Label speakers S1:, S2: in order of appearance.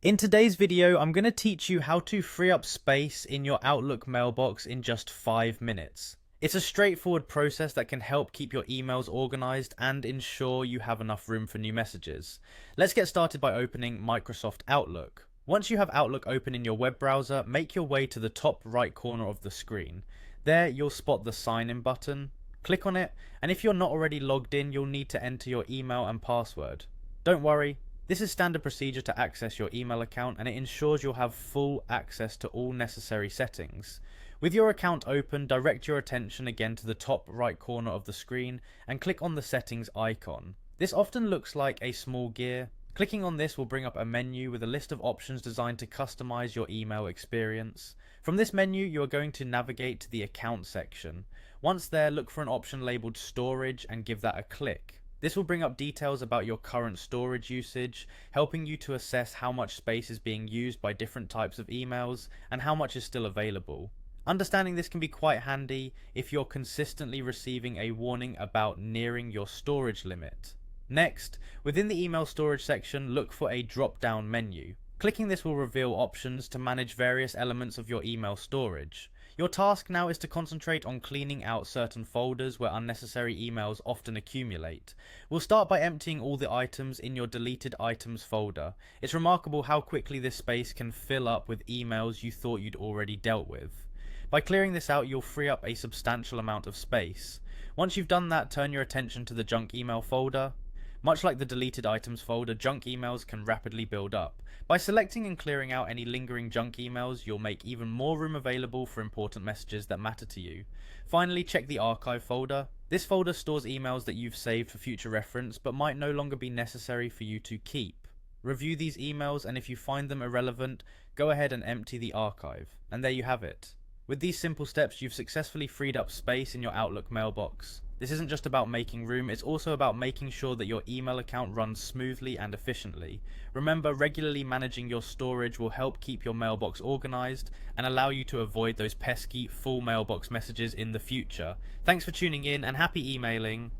S1: In today's video, I'm going to teach you how to free up space in your Outlook mailbox in just 5 minutes. It's a straightforward process that can help keep your emails organized and ensure you have enough room for new messages. Let's get started by opening Microsoft Outlook. Once you have Outlook open in your web browser, make your way to the top right corner of the screen. There, you'll spot the sign in button. Click on it, and if you're not already logged in, you'll need to enter your email and password. Don't worry, this is standard procedure to access your email account, and it ensures you'll have full access to all necessary settings. With your account open, direct your attention again to the top right corner of the screen and click on the settings icon. This often looks like a small gear. Clicking on this will bring up a menu with a list of options designed to customize your email experience. From this menu, you are going to navigate to the account section. Once there, look for an option labeled storage and give that a click. This will bring up details about your current storage usage, helping you to assess how much space is being used by different types of emails and how much is still available. Understanding this can be quite handy if you're consistently receiving a warning about nearing your storage limit. Next, within the email storage section, look for a drop-down menu. Clicking this will reveal options to manage various elements of your email storage. Your task now is to concentrate on cleaning out certain folders where unnecessary emails often accumulate. We'll start by emptying all the items in your deleted items folder. It's remarkable how quickly this space can fill up with emails you thought you'd already dealt with. By clearing this out, you'll free up a substantial amount of space. Once you've done that, turn your attention to the junk email folder. Much like the deleted items folder, junk emails can rapidly build up. By selecting and clearing out any lingering junk emails, you'll make even more room available for important messages that matter to you. Finally, check the archive folder. This folder stores emails that you've saved for future reference but might no longer be necessary for you to keep. Review these emails, and if you find them irrelevant, go ahead and empty the archive. And there you have it. With these simple steps, you've successfully freed up space in your Outlook mailbox. This isn't just about making room, it's also about making sure that your email account runs smoothly and efficiently. Remember, regularly managing your storage will help keep your mailbox organized and allow you to avoid those pesky full mailbox messages in the future. Thanks for tuning in and happy emailing.